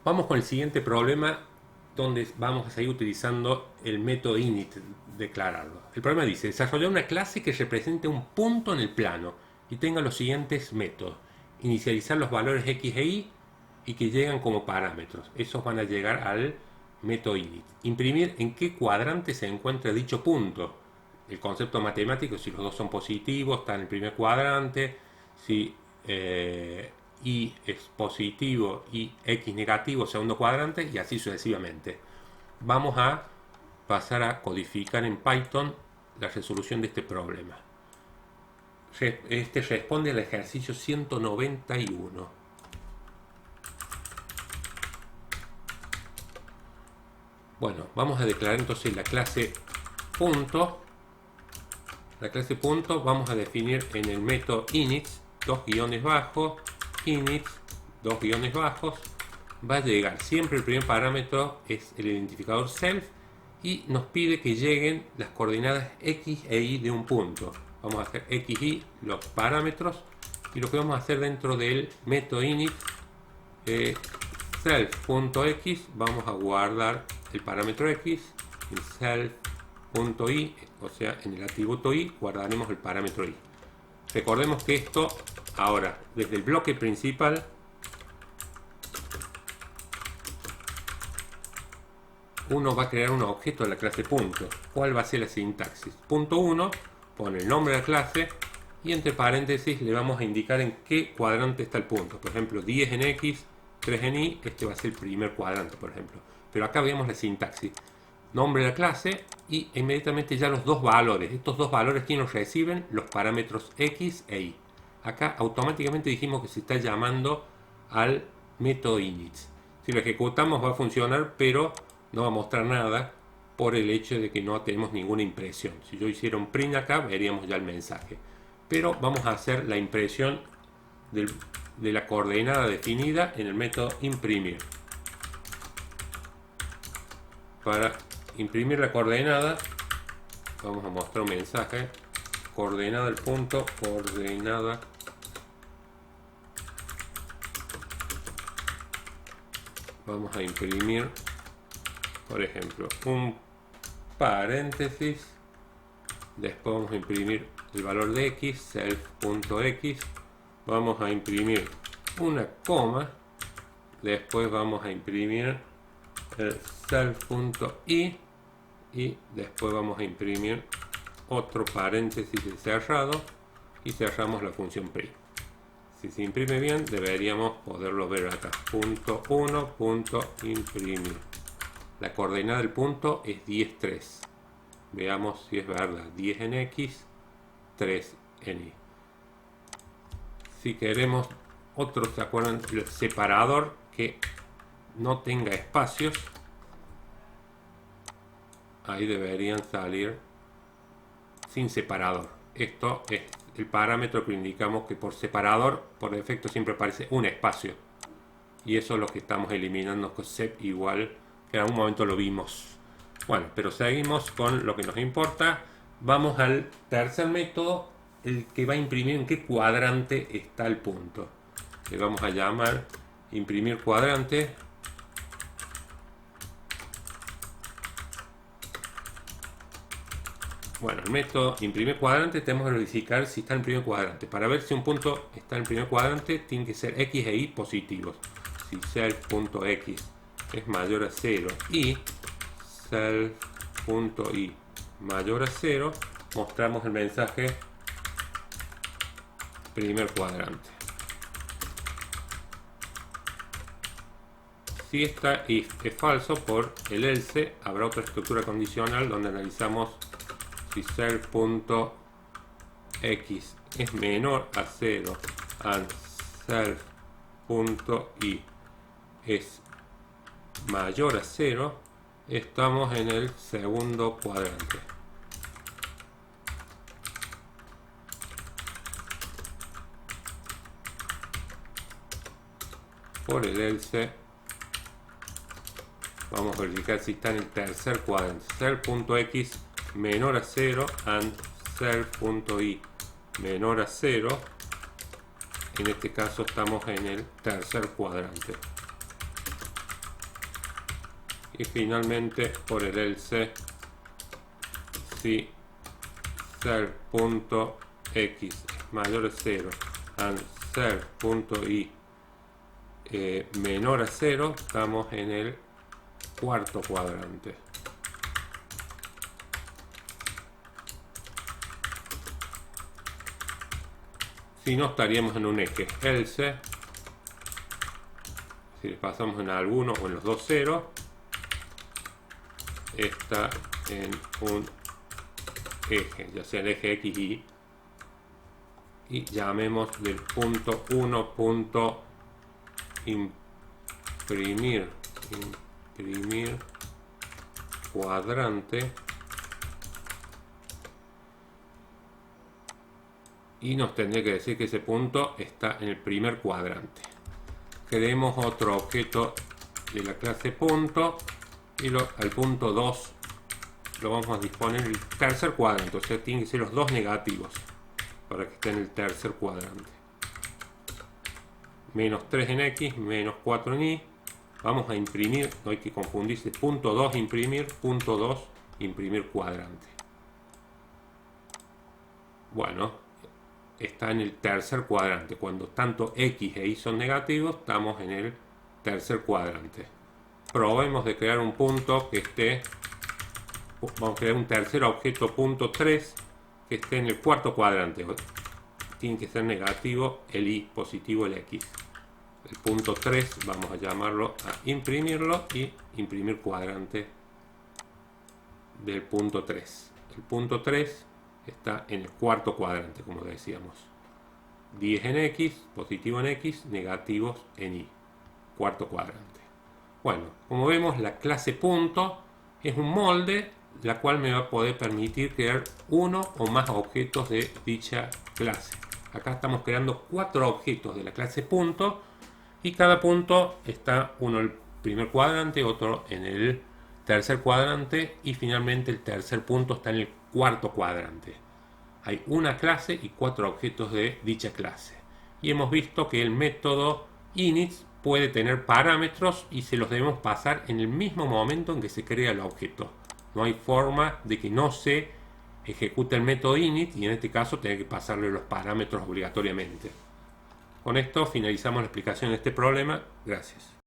Vamos con el siguiente problema, donde vamos a seguir utilizando el método init, declararlo. El problema dice, desarrollar una clase que represente un punto en el plano y tenga los siguientes métodos. Inicializar los valores x e y que llegan como parámetros. Esos van a llegar al método init. Imprimir en qué cuadrante se encuentra dicho punto. El concepto matemático, si los dos son positivos, está en el primer cuadrante. Si y es positivo y x negativo, segundo cuadrante, y así sucesivamente. Vamos a pasar a codificar en Python la resolución de este problema. Este responde al ejercicio 191. Bueno, vamos a declarar entonces la clase punto. La clase punto vamos a definir en el método init, dos guiones bajos, init, dos guiones bajos. Va a llegar siempre el primer parámetro es el identificador self y nos pide que lleguen las coordenadas x e y de un punto. Vamos a hacer x y los parámetros, y lo que vamos a hacer dentro del método init self.x, vamos a guardar el parámetro x, en self.y, o sea en el atributo y guardaremos el parámetro y. Recordemos que esto ahora desde el bloque principal uno va a crear un objeto de la clase punto. ¿Cuál va a ser la sintaxis? Punto 1 pone el nombre de la clase y entre paréntesis le vamos a indicar en qué cuadrante está el punto. Por ejemplo, 10 en x, 3 en y, este va a ser el primer cuadrante, por ejemplo. Pero acá veamos la sintaxis. Nombre de la clase y inmediatamente ya los dos valores. Estos dos valores, ¿quién los reciben? Los parámetros x e y. Acá automáticamente dijimos que se está llamando al método init. Si lo ejecutamos va a funcionar, pero no va a mostrar nada por el hecho de que no tenemos ninguna impresión. Si yo hiciera un print acá, veríamos ya el mensaje. Pero vamos a hacer la impresión de la coordenada definida en el método imprimir. Para imprimir la coordenada, vamos a mostrar un mensaje. Coordenada del punto, coordenada. Vamos a imprimir, por ejemplo, un paréntesis. Después vamos a imprimir el valor de x, self.x. Vamos a imprimir una coma. Después vamos a imprimir el self.y. Y después vamos a imprimir otro paréntesis cerrado. Y cerramos la función print. Si se imprime bien, deberíamos poderlo ver acá. Punto 1, punto imprimir. La coordenada del punto es 10, 3. Veamos si es verdad. 10 en x, 3 en y. Si queremos otro, ¿se acuerdan? El separador que no tenga espacios. Ahí deberían salir sin separador. Esto es el parámetro que indicamos que por separador, por defecto siempre aparece un espacio. Y eso es lo que estamos eliminando con sep igual, que en algún momento lo vimos. Bueno, pero seguimos con lo que nos importa. Vamos al tercer método, el que va a imprimir en qué cuadrante está el punto. Le vamos a llamar imprimir cuadrante. Bueno, el método imprimir cuadrante tenemos que verificar si está en el primer cuadrante. Para ver si un punto está en el primer cuadrante, tiene que ser x e y positivos. Si self.x es mayor a 0 y self.y mayor a 0, mostramos el mensaje primer cuadrante. Si esta if es falso, por el else habrá otra estructura condicional donde analizamos si self.x es menor a 0 and self.y es mayor a 0, estamos en el segundo cuadrante. Por el else vamos a verificar si está en el tercer cuadrante. Self.x menor a 0 and self.y menor a 0. En este caso estamos en el tercer cuadrante. y finalmente por el else si self.x es mayor a 0 and self.y menor a 0, estamos en el cuarto cuadrante. Si no, estaríamos en un eje. Else, si le pasamos en alguno o en los dos ceros, está en un eje, ya sea el eje X, y llamemos del punto 1 punto imprimir cuadrante, y nos tendría que decir que ese punto está en el primer cuadrante. Creemos otro objeto de la clase punto y al punto 2 lo vamos a disponer en el tercer cuadrante, o sea, tienen que ser los dos negativos para que esté en el tercer cuadrante. Menos 3 en X, menos 4 en Y. Vamos a imprimir, no hay que confundirse, punto 2 imprimir, punto 2 imprimir cuadrante. Bueno, está en el tercer cuadrante. Cuando tanto X e Y son negativos, estamos en el tercer cuadrante. Probemos de crear un punto que esté, vamos a crear un tercer objeto punto 3 que esté en el cuarto cuadrante. Tiene que ser negativo el Y, positivo el X. El punto 3 vamos a llamarlo a imprimirlo y imprimir cuadrante del punto 3. El punto 3 está en el cuarto cuadrante, como decíamos. 10 en X, positivo en X, negativos en Y. Cuarto cuadrante. Bueno, como vemos, la clase punto es un molde, la cual me va a poder permitir crear uno o más objetos de dicha clase. Acá estamos creando 4 objetos de la clase punto, y cada punto está uno en el primer cuadrante, otro en el tercer cuadrante, y finalmente el tercer punto está en el cuarto cuadrante. Hay una clase y 4 objetos de dicha clase. Y hemos visto que el método init puede tener parámetros y se los debemos pasar en el mismo momento en que se crea el objeto. No hay forma de que no se ejecute el método init y en este caso tener que pasarle los parámetros obligatoriamente. Con esto finalizamos la explicación de este problema. Gracias.